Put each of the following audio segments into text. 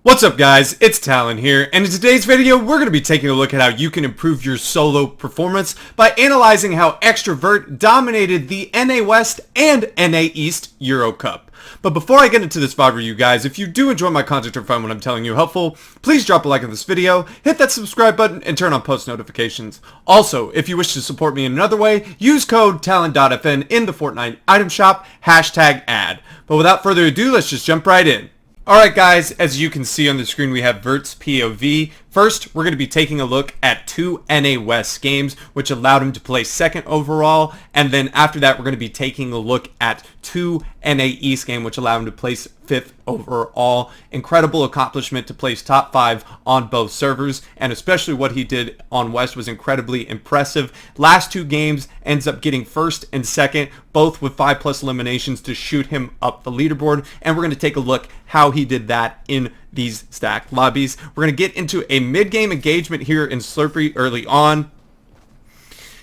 What's up guys, it's Talon here, and in today's video we're going to be taking a look at how you can improve your solo performance by analyzing how XTRA Vert dominated the NA West and NA East Euro Cup. But before I get into this VOD review guys, if you do enjoy my content or find what I'm telling you helpful, please drop a like on this video, hit that subscribe button, and turn on post notifications. Also, if you wish to support me in another way, use code Talon.fn in the Fortnite item shop, #ad. But without further ado, let's just jump right in. Alright guys, as you can see on the screen we have Vert's POV. First, we're going to be taking a look at two NA West games, which allowed him to play second overall, and then after that we're going to be taking a look at two NA East games, which allowed him to place fifth overall. Incredible accomplishment to place top 5 on both servers, and especially what he did on West was incredibly impressive. Last two games ends up getting first and second, both with 5+ eliminations to shoot him up the leaderboard, and we're going to take a look how he did that in these stacked lobbies. We're going to get into a mid-game engagement here in Slurpee early on.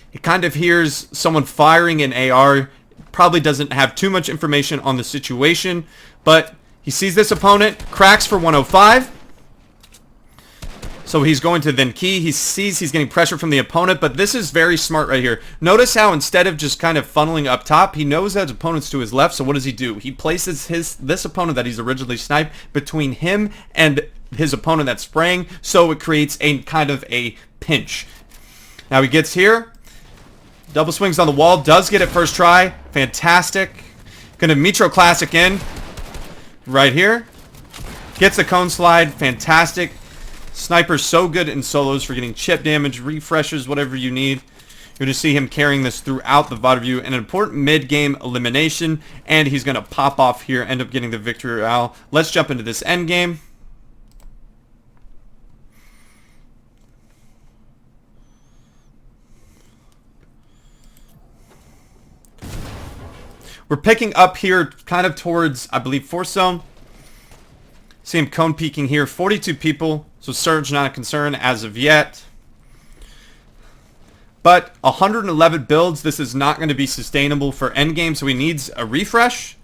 He kind of hears someone firing an AR, probably doesn't have too much information on the situation, but he sees this opponent, cracks for 105. So he's going to then key. He sees he's getting pressure from the opponent, but this is very smart right here. Notice how instead of just kind of funneling up top, he knows that his opponent's to his left, so what does he do? He places this opponent that he's originally sniped between him and his opponent that's spraying, so it creates a kind of a pinch. Now he gets here, double swings on the wall, does get it first try, fantastic. Gonna Metro Classic in, right here. Gets the cone slide, fantastic. Sniper's so good in solos for getting chip damage, refreshes, whatever you need. You're going to see him carrying this throughout the VOD review. An important mid-game elimination, and he's going to pop off here, end up getting the victory royale. Let's jump into this end game. We're picking up here kind of towards, I believe, 4th zone. See him cone peeking here. 42 people, so surge not a concern as of yet. But 111 builds, this is not going to be sustainable for endgame, so he needs a refresh.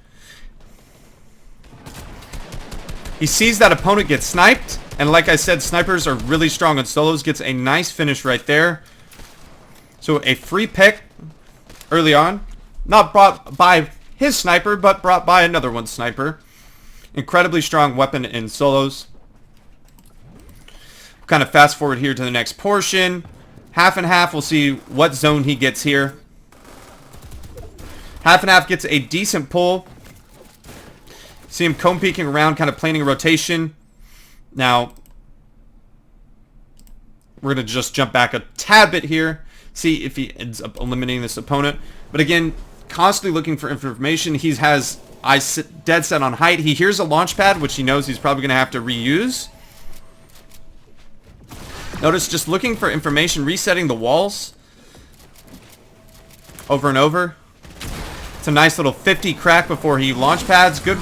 He sees that opponent get sniped, and like I said, snipers are really strong on solos. Gets a nice finish right there. So a free pick early on. Not brought by his sniper, but brought by another one's sniper. Incredibly strong weapon in solos. Kind of fast forward here to the next portion. Half and half, we'll see what zone he gets here. Half and half gets a decent pull. See him cone peeking around, kind of planning a rotation. Now, we're going to just jump back a tad bit here. See if he ends up eliminating this opponent. But again, constantly looking for information. He has eyes dead set on height. He hears a launch pad, which he knows he's probably going to have to reuse. Notice just looking for information, resetting the walls over and over. It's a nice little 50 crack before he launch pads. Good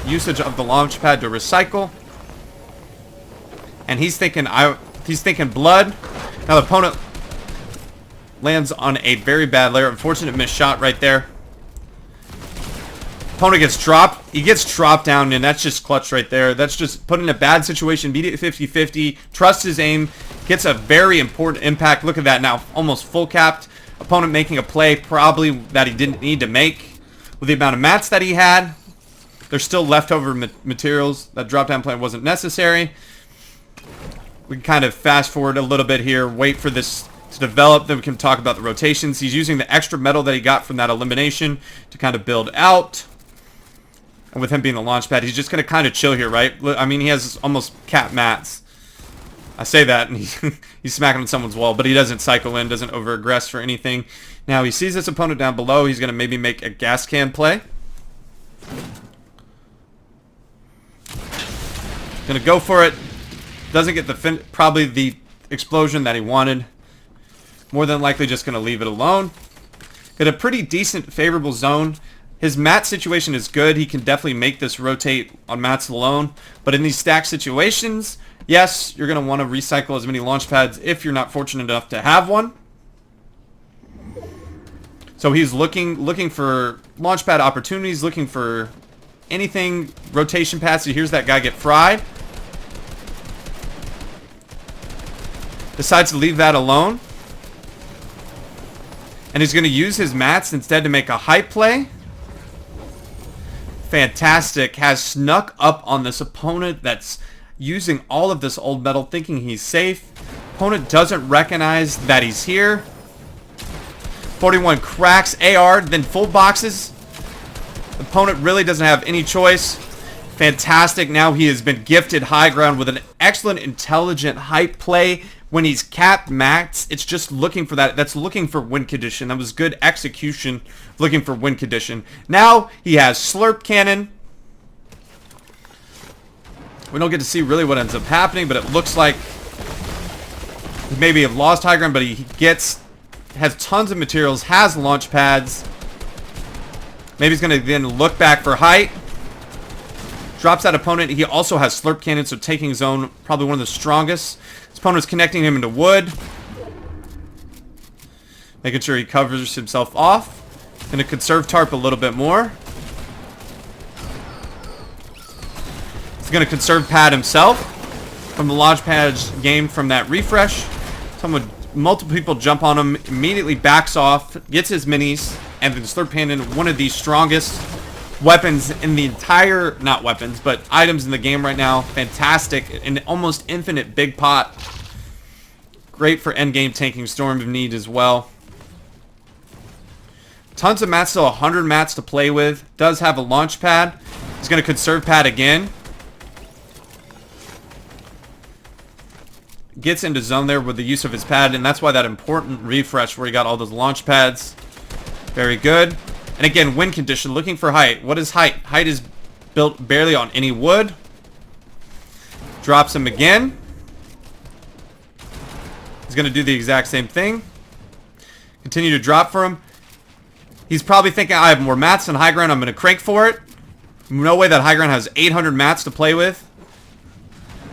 usage of the launch pad to recycle. And he's thinking blood. Now the opponent lands on a very bad layer. Unfortunate missed shot right there. Opponent gets dropped. He gets dropped down, and that's just clutch right there. That's just put in a bad situation. Beat it 50-50. Trusts his aim. Gets a very important impact. Look at that now. Almost full capped. Opponent making a play probably that he didn't need to make. With the amount of mats that he had, there's still leftover materials. That drop down play wasn't necessary. We can kind of fast forward a little bit here. Wait for this to develop, then we can talk about the rotations. He's using the extra metal that he got from that elimination to kind of build out. And with him being the launch pad, he's just going to kind of chill here, right? I mean, he has almost cap mats. I say that, and he's smacking on someone's wall, but he doesn't cycle in, doesn't over-aggress for anything. Now, he sees this opponent down below. He's going to maybe make a gas can play. Going to go for it. Doesn't get probably the explosion that he wanted. More than likely just going to leave it alone. Got a pretty decent favorable zone. His mat situation is good. He can definitely make this rotate on mats alone. But in these stack situations, yes, you're going to want to recycle as many launch pads if you're not fortunate enough to have one. So he's looking for launch pad opportunities, looking for anything rotation pass. He hears that guy get fried. Decides to leave that alone. And he's going to use his mats instead to make a hype play. Fantastic. Has snuck up on this opponent that's using all of this old metal, thinking he's safe. Opponent doesn't recognize that he's here. 41 cracks AR, then full boxes. The opponent really doesn't have any choice. Fantastic. Now he has been gifted high ground with an excellent, intelligent hype play. When he's capped max, it's just looking for that. That's looking for win condition. That was good execution, looking for win condition. Now he has slurp cannon. We don't get to see really what ends up happening, but it looks like he maybe have lost high ground, but he has tons of materials, has launch pads. Maybe he's going to then look back for height. Drops that opponent. He also has slurp cannon, so taking zone, probably one of the strongest. His opponent's connecting him into wood. Making sure he covers himself off. Gonna conserve tarp a little bit more. He's gonna conserve pad himself from the launch pads game from that refresh. Multiple people jump on him, immediately backs off, gets his minis, and then slurp cannon, one of the strongest weapons in the entire, not weapons, but items in the game right now. Fantastic. An almost infinite big pot. Great for endgame tanking Storm of Need as well. Tons of mats, still 100 mats to play with. Does have a launch pad. He's going to conserve pad again. Gets into zone there with the use of his pad, and that's why that important refresh where he got all those launch pads. Very good. And again, win condition, looking for height. What is height? Height is built barely on any wood. Drops him again. He's going to do the exact same thing. Continue to drop for him. He's probably thinking, I have more mats than high ground. I'm going to crank for it. No way that high ground has 800 mats to play with.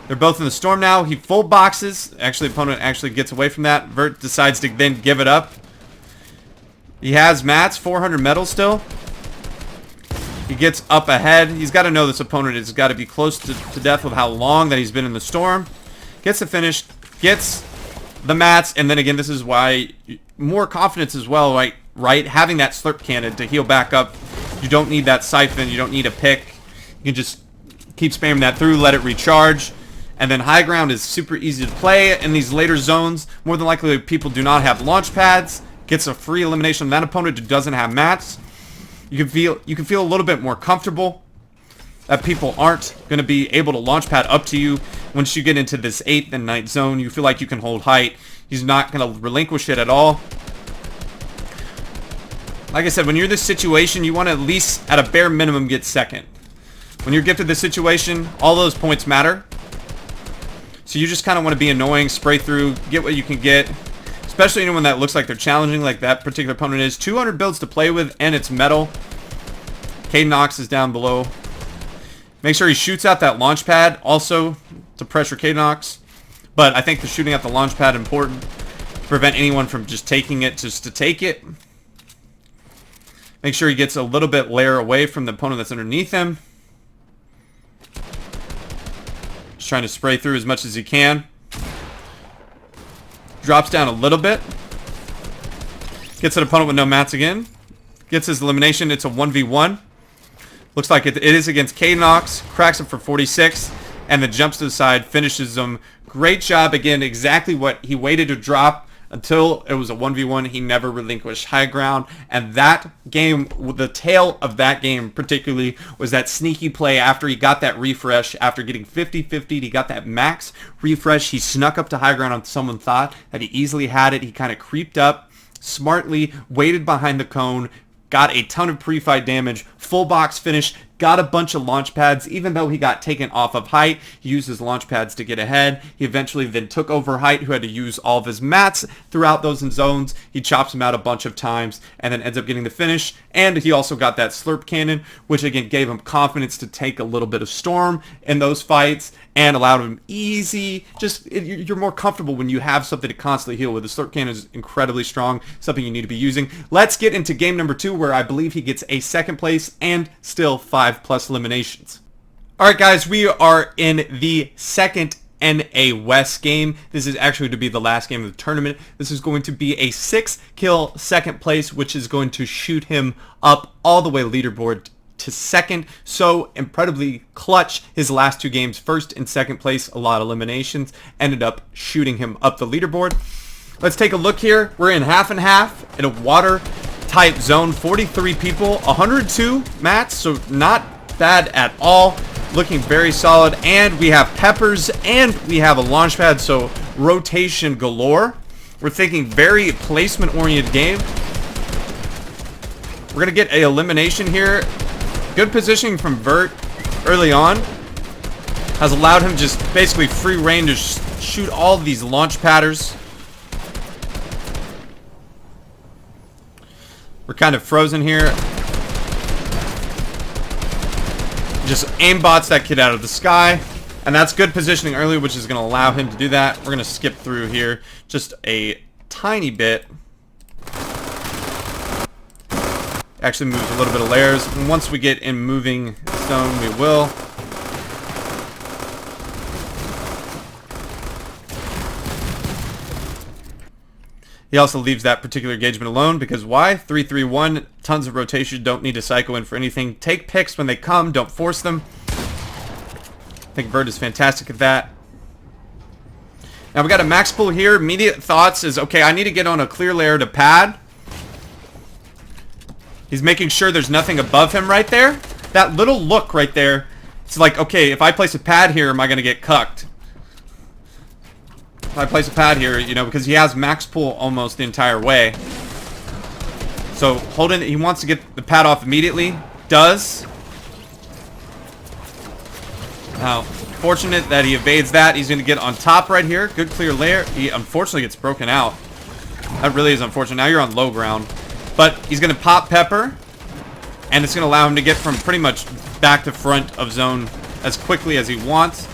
They're both in the storm now. He full boxes. Actually, the opponent actually gets away from that. Vert decides to then give it up. He has mats, 400 metal still. He gets up ahead. He's got to know this opponent has got to be close to death with how long that he's been in the storm. Gets the finish, gets the mats, and then again, this is why more confidence as well, right? Having that slurp cannon to heal back up. You don't need that siphon. You don't need a pick. You can just keep spamming that through, let it recharge. And then high ground is super easy to play in these later zones. More than likely, people do not have launch pads. Gets a free elimination on that opponent who doesn't have mats. You can feel a little bit more comfortable that people aren't going to be able to launch pad up to you once you get into this 8th and 9th zone. You feel like you can hold height. He's not going to relinquish it at all. Like I said, when you're in this situation, you want to at least, at a bare minimum, get second. When you're gifted this situation, all those points matter. So you just kind of want to be annoying, spray through, get what you can get. Especially anyone that looks like they're challenging, like that particular opponent is. 200 builds to play with, and it's metal. Knox is down below. Make sure he shoots out that launch pad, also to pressure Knox. But I think the shooting out the launch pad is important to prevent anyone from just taking it just to take it. Make sure he gets a little bit layer away from the opponent that's underneath him. Just trying to spray through as much as he can. Drops down a little bit. Gets an opponent with no mats again. Gets his elimination. It's a 1v1. Looks like it is against Knox. Cracks him for 46. And then jumps to the side. Finishes him. Great job. Again, exactly what he waited to drop until it was a 1v1. He never relinquished high ground. And that game, the tail of that game particularly, was that sneaky play after he got that refresh. After getting 50-50, he got that max refresh. He snuck up to high ground on someone thought that he easily had it. He kind of creeped up, smartly waited behind the cone, got a ton of pre-fight damage, full box finish, got a bunch of launch pads. Even though he got taken off of height, he used his launch pads to get ahead. He eventually then took over height, who had to use all of his mats throughout those zones. He chops him out a bunch of times and then ends up getting the finish. And he also got that slurp cannon, which again gave him confidence to take a little bit of storm in those fights and allowed him easy. You're more comfortable when you have something to constantly heal with. The slurp cannon is incredibly strong, something you need to be using. Let's get into game number 2, where I believe he gets a second place and still 5+ eliminations. Alright guys, we are in the second NA West game. This is actually to be the last game of the tournament. This is going to be a 6-kill second place, which is going to shoot him up all the way leaderboard to second. So incredibly clutch. His last 2 games, first and second place, a lot of eliminations, ended up shooting him up the leaderboard. Let's take a look here. We're in half and half in a water type zone. 43 people, 102 mats, so not bad at all. Looking very solid. And we have peppers and we have a launch pad, so rotation galore. We're thinking very placement oriented game. We're gonna get an elimination here. Good positioning from Vert early on has allowed him just basically free reign to shoot all of these launch padders. We're kind of frozen here. Just aimbots that kid out of the sky. And that's good positioning early, which is going to allow him to do that. We're going to skip through here just a tiny bit. Actually moves a little bit of layers. And once we get in moving zone, we will. He also leaves that particular engagement alone because why? 3-3-1, tons of rotation, don't need to cycle in for anything. Take picks when they come, don't force them. I think Vert is fantastic at that. Now we got a max pull here. Immediate thoughts is, okay, I need to get on a clear layer to pad. He's making sure there's nothing above him right there. That little look right there, it's like, okay, if I place a pad here, am I going to get cucked? If I place a pad here, you know, because he has max pull almost the entire way. So Holden, he wants to get the pad off immediately. Does. Now, fortunate that he evades that. He's going to get on top right here. Good clear layer. He unfortunately gets broken out. That really is unfortunate. Now you're on low ground. But he's going to pop Pepper. And it's going to allow him to get from pretty much back to front of zone as quickly as he wants.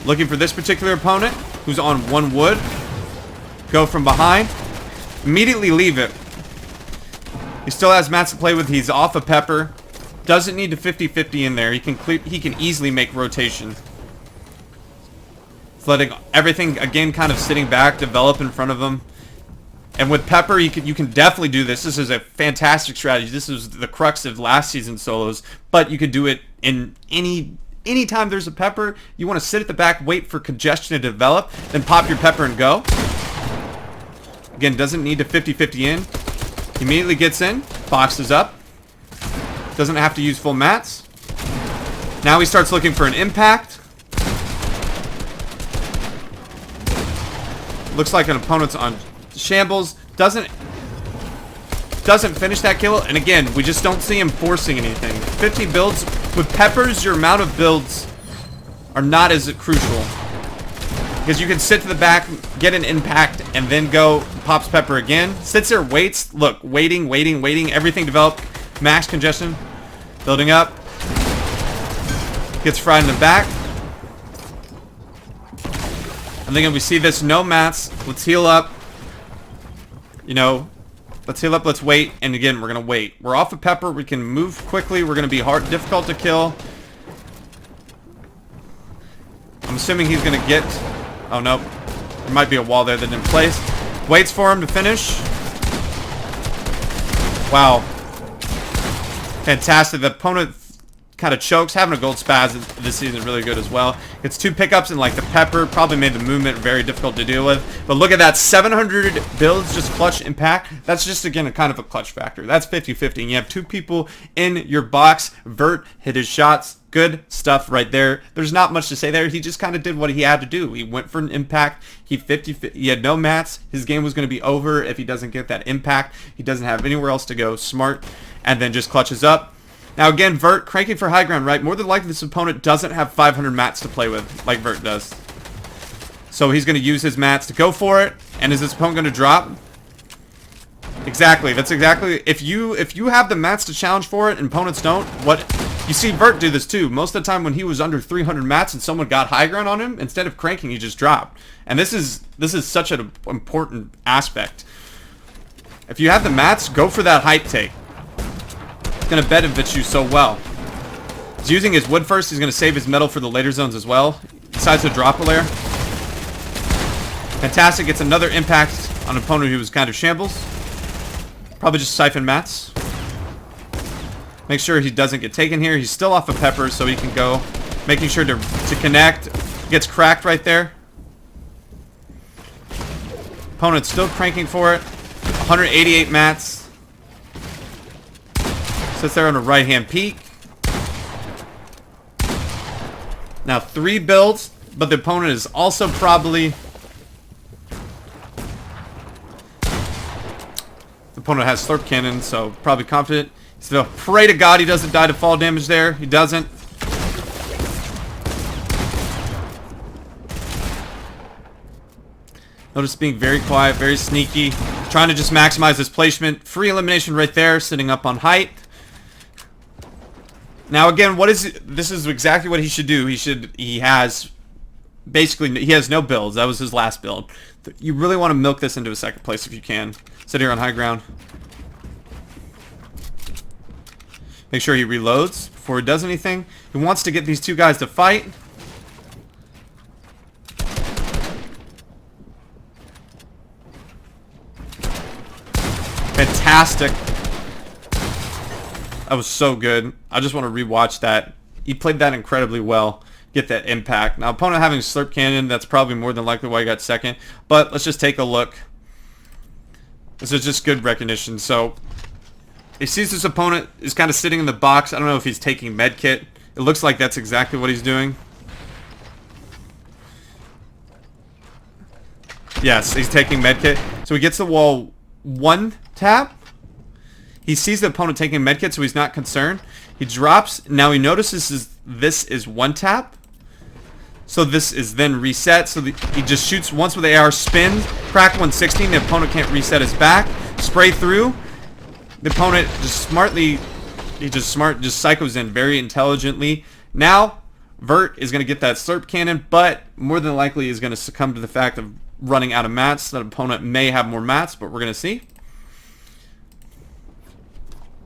Looking for this particular opponent, who's on 1 wood. Go from behind. Immediately leave it. He still has mats to play with. He's off of Pepper. Doesn't need to 50-50 in there. He can easily make rotation. It's letting everything, again, kind of sitting back, develop in front of him. And with Pepper, you can definitely do this. This is a fantastic strategy. This is the crux of last season's solos. But you could do it in anytime there's a Pepper. You want to sit at the back, wait for congestion to develop, then pop your Pepper and go. Again, doesn't need to 50-50 in. He immediately gets in, boxes up. Doesn't have to use full mats. Now he starts looking for an impact. Looks like an opponent's on shambles. Doesn't finish that kill. And again, we just don't see him forcing anything. 50 builds. With Peppers, your amount of builds are not as crucial. Because you can sit to the back, get an impact, and then go, pops Pepper again. Sits there, waits. Look, waiting. Everything developed. Max congestion. Building up. Gets fried in the back. And then we see this, no mats. Let's heal up. You know, let's heal up, let's wait. And again, we're going to wait. We're off of Pepper. We can move quickly. We're going to be difficult to kill. I'm assuming he's going to get... Oh, no. There might be a wall there that didn't place. Waits for him to finish. Wow. Fantastic. The opponent kind of chokes. Having a gold spaz this season is really good as well. Gets 2 pickups and like the Pepper. Probably made the movement very difficult to deal with. But look at that. 700 builds, just clutch impact. That's just, again, a kind of a clutch factor. That's 50-50. And you have 2 people in your box. Vert hit his shots. Good stuff right there. There's not much to say there. He just kind of did what he had to do. He went for an impact. He had no mats. His game was going to be over if he doesn't get that impact. He doesn't have anywhere else to go. Smart. And then just clutches up. Now again, Vert cranking for high ground, right? More than likely this opponent doesn't have 500 mats to play with like Vert does. So he's going to use his mats to go for it. And is this opponent going to drop? Exactly. That's exactly. If you have the mats to challenge for it and opponents don't, what you see Vert do this too. Most of the time when he was under 300 mats and someone got high ground on him, instead of cranking, he just dropped. And this is such an important aspect. If you have the mats, go for that height take. It's going to benefit you so well. He's using his wood first. He's going to save his metal for the later zones as well. Decides to drop a layer. Fantastic. Gets another impact on an opponent who was kind of shambles. Probably just siphon mats. Make sure he doesn't get taken here. He's still off of Pepper, so he can go. Making sure to connect. Gets cracked right there. Opponent's still cranking for it. 188 mats. Sits there on a right-hand peak. Now 3 builds, but the opponent is also probably... The opponent has Slurp Cannon, so probably confident. So pray to God he doesn't die to fall damage there. He doesn't. Notice being very quiet, very sneaky. Trying to just maximize his placement. Free elimination right there, sitting up on height. Now again, this is exactly what he should do. He has no builds. That was his last build. You really want to milk this into a second place if you can. Sit here on high ground. Make sure he reloads before he does anything. He wants to get these two guys to fight. Fantastic. That was so good. I just want to rewatch that. He played that incredibly well. Get that impact. Now, opponent having Slurp Cannon, that's probably more than likely why he got second. But let's just take a look. This is just good recognition. So, he sees his opponent is kind of sitting in the box. I don't know if he's taking medkit. It looks like that's exactly what he's doing. Yes, he's taking medkit. So he gets the wall 1 tap. He sees the opponent taking medkit, so he's not concerned. He drops. Now he notices this is 1 tap. So this is then reset. So he just shoots once with the AR, spins, crack 116. The opponent can't reset his back. Spray through. The opponent just psychos in very intelligently. Now, Vert is going to get that Slurp Cannon, but more than likely is going to succumb to the fact of running out of mats. That opponent may have more mats, but we're going to see.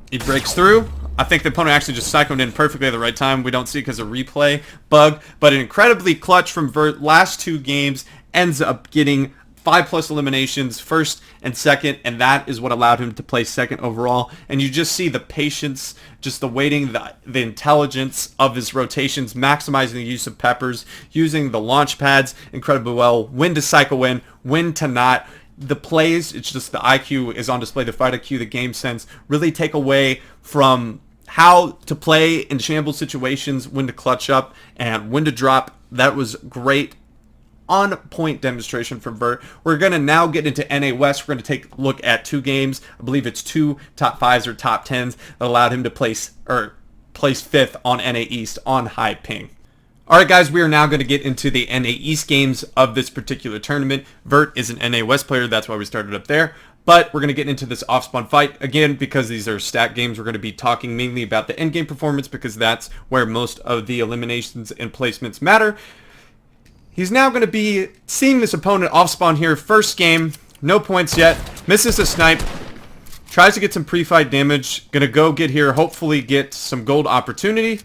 He breaks through. I think the opponent actually just psychoed in perfectly at the right time. We don't see it because of replay bug, but an incredibly clutch from Vert. Last 2 games ends up getting 5+ eliminations, first and second, and that is what allowed him to place second overall. And you just see the patience, just the waiting, the intelligence of his rotations, maximizing the use of peppers, using the launch pads incredibly well, when to cycle in, when to not. The plays, it's just the IQ is on display, the fight IQ, the game sense, really take away from how to play in shambles situations, when to clutch up, and when to drop. That was great. On-point demonstration from Vert. We're going to now get into NA West. We're going to take a look at 2 games. I believe it's 2 top 5s or top 10s that allowed him to place 5th on NA East on high ping. Alright guys, we are now going to get into the NA East games of this particular tournament. Vert is an NA West player, that's why we started up there. But we're going to get into this off-spawn fight. Again, because these are stat games, we're going to be talking mainly about the end-game performance because that's where most of the eliminations and placements matter. He's now going to be seeing this opponent off-spawn here. First game, no points yet. Misses a snipe. Tries to get some pre-fight damage. Going to go get here, hopefully get some gold opportunity.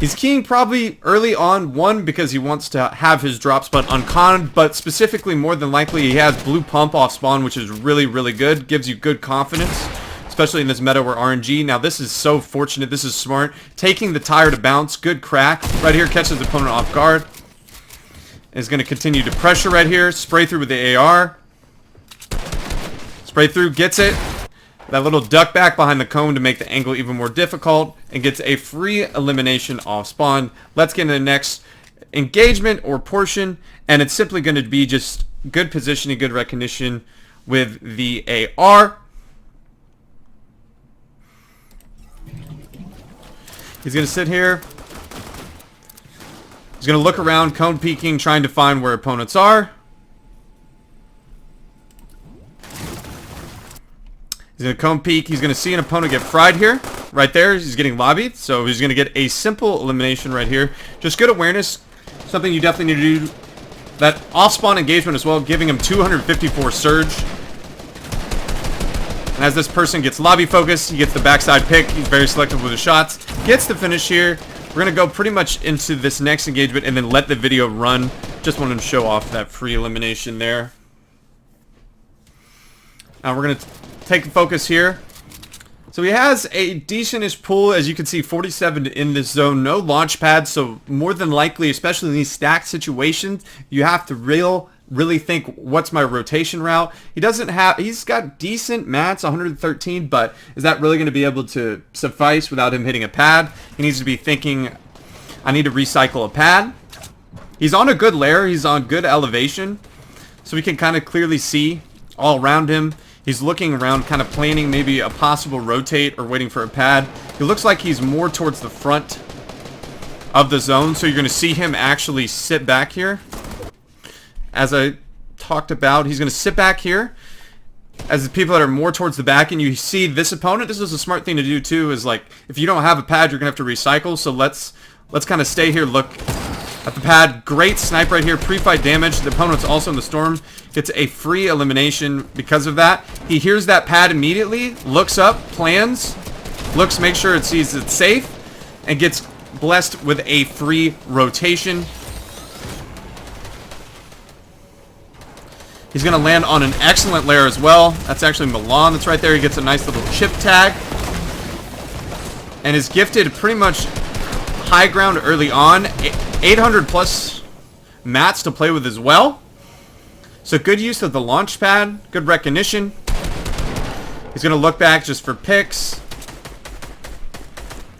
He's keying probably early on, 1, because he wants to have his drop spot unconned, but specifically more than likely he has blue pump off spawn, which is really, really good. Gives you good confidence, especially in this meta where RNG. Now this is so fortunate, this is smart. Taking the tire to bounce, good crack. Right here, catches the opponent off guard. Is going to continue to pressure right here. Spray through with the AR. Spray through, gets it. That little duck back behind the cone to make the angle even more difficult, and gets a free elimination off spawn. Let's get into the next engagement or portion, and it's simply going to be just good positioning, good recognition with the AR. He's going to sit here. He's going to look around, cone peeking, trying to find where opponents are. He's going to cone peek. He's going to see an opponent get fried here. Right there. He's getting lobbied. So he's going to get a simple elimination right here. Just good awareness. Something you definitely need to do. That off-spawn engagement as well, giving him 254 surge. And as this person gets lobby focused, he gets the backside pick. He's very selective with his shots. Gets the finish here. We're going to go pretty much into this next engagement and then let the video run Just wanted to show off that free elimination there. Now we're going to take the focus here. So he has a decentish pool, as you can see, 47 in this zone. No launch pad, so more than likely, especially in these stacked situations, you have to really think, what's my rotation route? He's got decent mats, 113, but is that really going to be able to suffice without him hitting a pad? He needs to be thinking, I need to recycle a pad. He's on a good layer, he's on good elevation, so we can kind of clearly see all around him. He's looking around, kind of planning maybe a possible rotate or waiting for a pad. It looks like he's more towards the front of the zone, so you're going to see him actually sit back here. As I talked about, he's going to sit back here. As the people that are more towards the back, and you see this opponent, this is a smart thing to do too, is like, if you don't have a pad, you're going to have to recycle, so let's kind of stay here, look at the pad. Great snipe right here, pre-fight damage. The opponent's also in the storm. Gets a free elimination because of that. He hears that pad immediately, looks up, plans, looks, makes sure it sees it's safe, and gets blessed with a free rotation. He's going to land on an excellent layer as well. That's actually Milan that's right there. He gets a nice little chip tag. And is gifted pretty much high ground early on. 800 plus mats to play with as well. So good use of the launch pad. Good recognition. He's going to look back just for picks.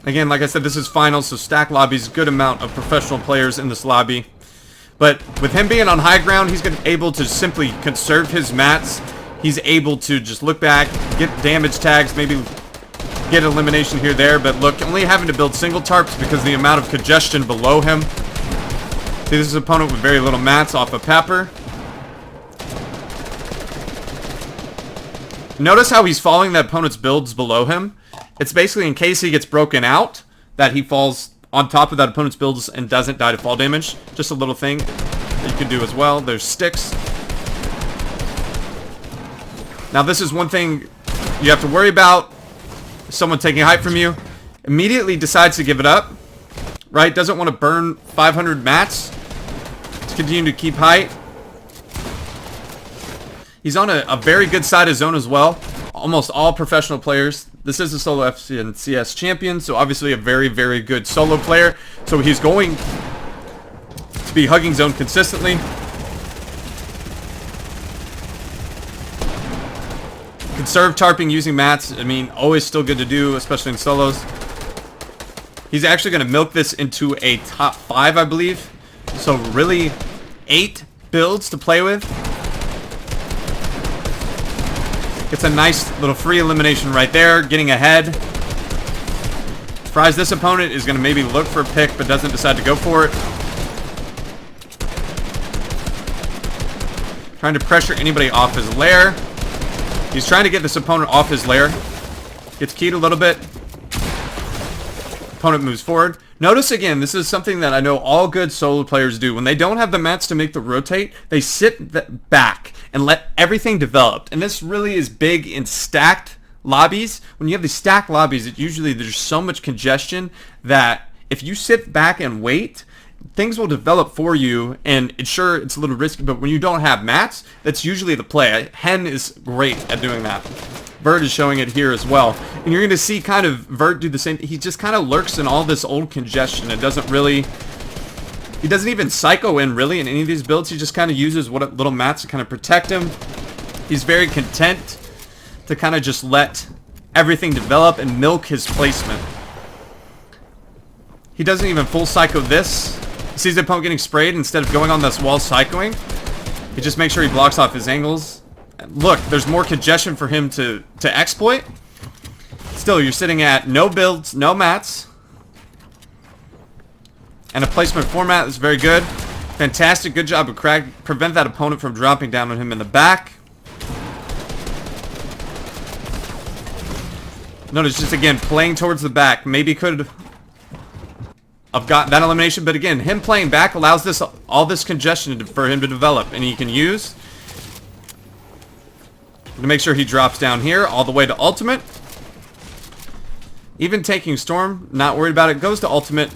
Again, like I said, this is finals, so stack lobbies. Good amount of professional players in this lobby. But with him being on high ground, he's able to simply conserve his mats. He's able to just look back, get damage tags, maybe get elimination here, there. But look, only having to build single tarps because of the amount of congestion below him. See, this is an opponent with very little mats off of Pepper. Notice how he's following that opponent's builds below him. It's basically in case he gets broken out that he falls on top of that opponent's builds and doesn't die to fall damage. Just a little thing that you can do as well. There's sticks. Now this is one thing you have to worry about. Someone taking height from you. Immediately decides to give it up. Right? Doesn't want to burn 500 mats to continue to keep height. He's on a very good side of zone as well. Almost all professional players. This is a solo FC and CS champion, so obviously a very, very good solo player. So he's going to be hugging zone consistently. Conserve tarping using mats. I mean, always still good to do, especially in solos. He's actually going to milk this into a top 5, I believe. So really 8 builds to play with. Gets a nice little free elimination right there, getting ahead. Fries this opponent is going to maybe look for a pick, but doesn't decide to go for it. Trying to pressure anybody off his lair. He's trying to get this opponent off his lair. Gets keyed a little bit. Opponent moves forward. Notice again, this is something that I know all good solo players do. When they don't have the mats to make the rotate, they sit back and let everything develop. And this really is big in stacked lobbies. When you have these stacked lobbies, it usually there's so much congestion that if you sit back and wait, things will develop for you. And it's a little risky, but when you don't have mats, that's usually the play. Hen is great at doing that. Vert is showing it here as well. And you're going to see kind of Vert do the same. He just kind of lurks in all this old congestion. It doesn't really... He doesn't even psycho in really in any of these builds. He just kind of uses what little mats to kind of protect him. He's very content to kind of just let everything develop and milk his placement. He doesn't even full psycho this. He sees the opponent getting sprayed. Instead of going on this wall psychoing, he just makes sure he blocks off his angles. Look, there's more congestion for him to exploit. Still, you're sitting at no builds, no mats. And a placement format that's very good. Fantastic, good job of prevent that opponent from dropping down on him in the back. Notice just again, playing towards the back. Maybe could have got that elimination, but again, him playing back allows all this congestion for him to develop. And he can use... to make sure he drops down here all the way to ultimate. Even taking storm, not worried about it. Goes to ultimate.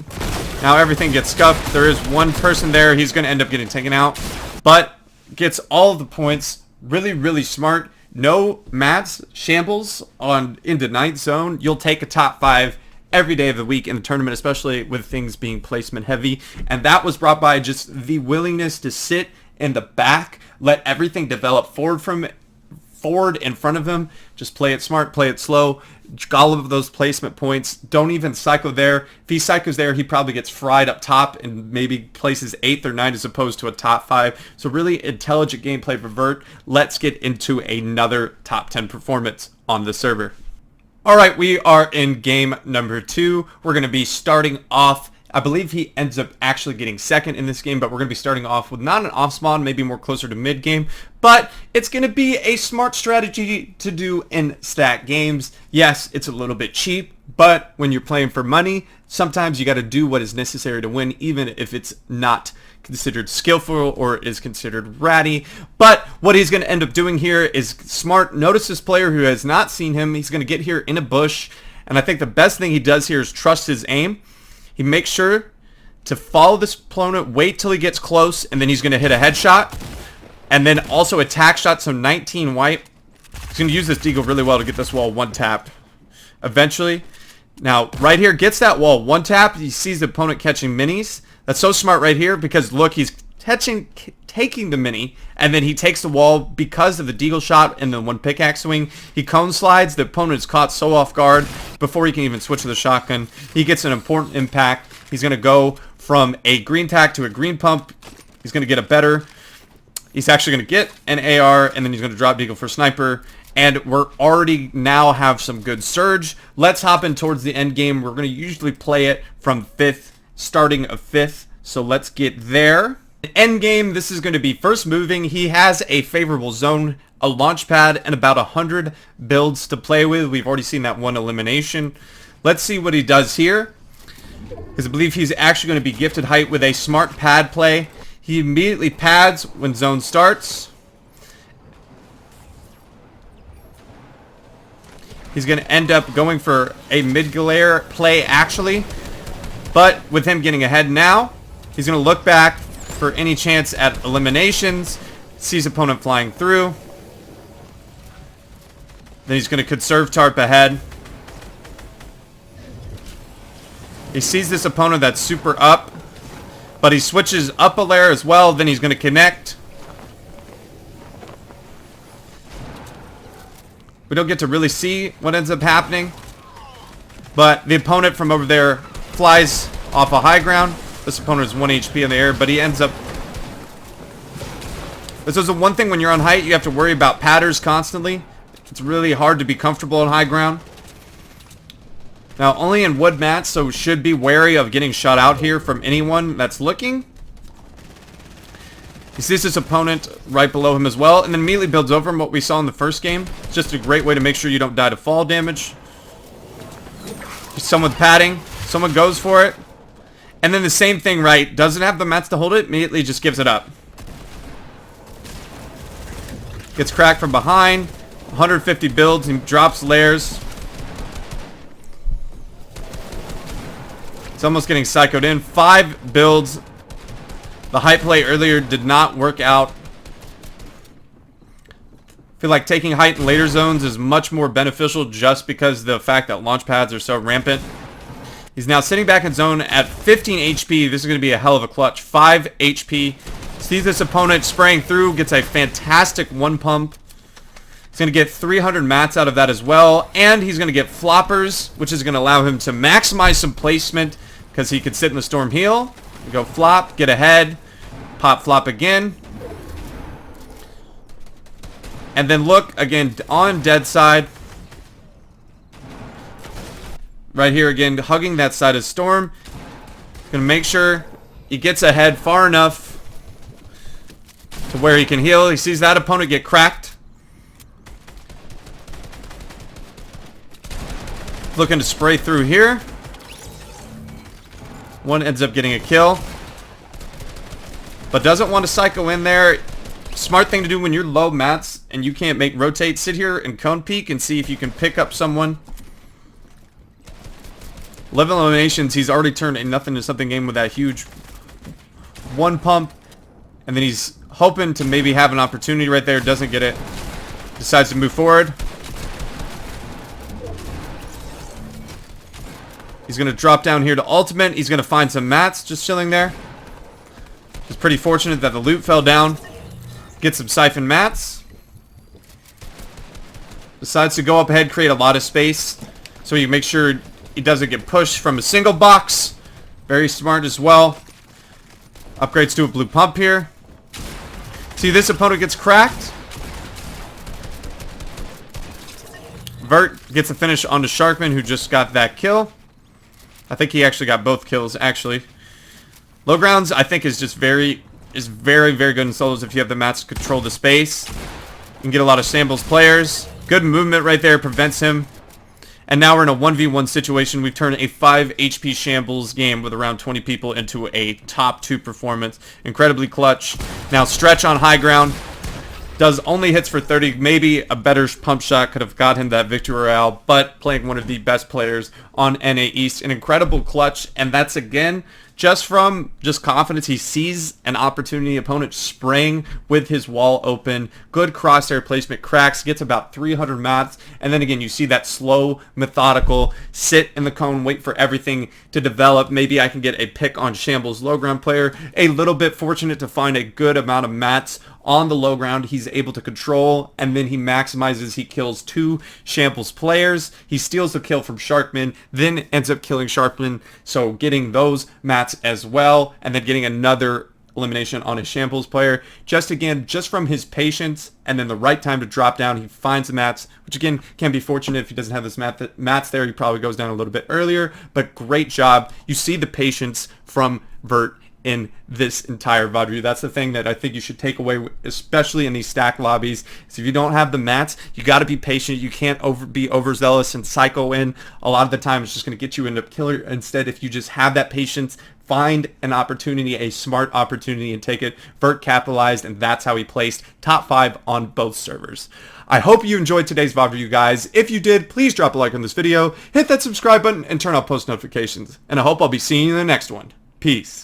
Now everything gets scuffed. There is one person there. He's going to end up getting taken out, but gets all of the points. Really, really smart. No mats, shambles on into ninth zone. You'll take a top 5 every day of the week in the tournament, especially with things being placement heavy. And that was brought by just the willingness to sit in the back, let everything develop forward in front of him. Just play it smart, play it slow. All of those placement points. Don't even psycho there. If he psychos there, he probably gets fried up top and maybe places 8th or 9th as opposed to a top 5. So really intelligent gameplay for Vert. Let's get into another top 10 performance on the server. Alright, we are in game number 2. We're going to be starting off. I believe he ends up actually getting second in this game, but we're going to be starting off with not an off spawn, maybe more closer to mid game, but it's going to be a smart strategy to do in stack games. Yes, it's a little bit cheap, but when you're playing for money, sometimes you got to do what is necessary to win, even if it's not considered skillful or is considered ratty. But what he's going to end up doing here is smart. Notice this player who has not seen him. He's going to get here in a bush, and I think the best thing he does here is trust his aim. He makes sure to follow this opponent, wait till he gets close, and then he's going to hit a headshot. And then also attack shot, so 19 white. He's going to use this deagle really well to get this wall one tap eventually. Now, right here, gets that wall one tap. He sees the opponent catching minis. That's so smart right here because, look, he's taking the mini, and then he takes the wall because of the deagle shot and the one pickaxe swing. He cone slides. The opponent is caught so off guard before he can even switch to the shotgun. He gets an important impact. He's going to go from a green tack to a green pump. He's going to get a better. He's actually going to get an AR, and then he's going to drop deagle for sniper. And we're already now have some good surge. Let's hop in towards the end game. We're going to usually play it from 5th, starting of 5th. So let's get there. End game, this is going to be first moving. He has a favorable zone, a launch pad, and about 100 builds to play with. We've already seen that one elimination. Let's see what he does here, because I believe he's actually going to be gifted height with a smart pad play. He immediately pads when zone starts. He's going to end up going for a mid-glare play, actually. But with him getting ahead now, he's going to look back for any chance at eliminations. Sees opponent flying through. Then he's going to conserve tarp ahead. He sees this opponent that's super up, but he switches up a layer as well. Then he's going to connect. We don't get to really see what ends up happening, but the opponent from over there flies off a high ground. This opponent is 1 HP in the air, but he ends up... This is the one thing when you're on height, you have to worry about patters constantly. It's really hard to be comfortable on high ground. Now, only in wood mats, so should be wary of getting shot out here from anyone that's looking. He sees this opponent right below him as well, and then immediately builds over him, what we saw in the first game. It's just a great way to make sure you don't die to fall damage. Someone's padding. Someone goes for it. And then the same thing, right? Doesn't have the mats to hold it. Immediately just gives it up. Gets cracked from behind. 150 builds. He drops layers. It's almost getting psychoed in. 5 builds. The height play earlier did not work out. I feel like taking height in later zones is much more beneficial just because of the fact that launch pads are so rampant. He's now sitting back in zone at 15 HP. This is going to be a hell of a clutch. 5 HP. Sees this opponent spraying through. Gets a fantastic one pump. He's going to get 300 mats out of that as well. And he's going to get floppers, which is going to allow him to maximize some placement because he could sit in the storm heal. Go flop, get ahead, pop flop again. And then look, again, on dead side. Right here again, hugging that side of storm. Gonna make sure he gets ahead far enough to where he can heal. He sees that opponent get cracked. Looking to spray through here. One ends up getting a kill, but doesn't want to psycho in there. Smart thing to do when you're low mats and you can't make rotate. Sit here and cone peek and see if you can pick up someone. 11 eliminations. He's already turned a nothing to something game with that huge one pump. And then he's hoping to maybe have an opportunity right there. Doesn't get it. Decides to move forward. He's going to drop down here to ultimate. He's going to find some mats just chilling there. He's pretty fortunate that the loot fell down. Get some siphon mats. Decides to go up ahead, create a lot of space, so you make sure he doesn't get pushed from a single box. Very smart as well. Upgrades to a blue pump here. See, this opponent gets cracked. Vert gets a finish onto Sharkman, who just got that kill. I think he actually got both kills, actually. Low grounds, I think, is very, very good in solos if you have the mats to control the space. You can get a lot of shambles players. Good movement right there prevents him. And now we're in a 1v1 situation. We've turned a 5 HP shambles game with around 20 people into a top 2 performance. Incredibly clutch. Now stretch on high ground. Does only hits for 30. Maybe a better pump shot could have got him that victory royale. But playing one of the best players on NA East. An incredible clutch. And that's, again, just from confidence. He sees an opportunity. Opponent spraying with his wall open. Good crosshair placement. Cracks. Gets about 300 mats. And then again, you see that slow, methodical, sit in the cone, wait for everything to develop. Maybe I can get a pick on Shambles low ground player. A little bit fortunate to find a good amount of mats on the low ground. He's able to control, and then he maximizes. He kills 2 Shambles players. He steals the kill from Sharkman, then ends up killing Sharkman, so getting those mats as well, and then getting another elimination on a Shambles player. Just from his patience and then the right time to drop down, he finds the mats, which again can be fortunate. If he doesn't have this mats there, he probably goes down a little bit earlier, but great job. You see the patience from Vert in this entire VOD review. That's the thing that I think you should take away, especially in these stack lobbies. So if you don't have the mats, you got to be patient. You can't be overzealous and psycho in. A lot of the time, it's just going to get you into killer. Instead, if you just have that patience, find an opportunity, a smart opportunity, and take it. Vert capitalized, and that's how he placed top 5 on both servers. I hope you enjoyed today's VOD review, guys. If you did, please drop a like on this video, hit that subscribe button, and turn on post notifications. And I hope I'll be seeing you in the next one. Peace.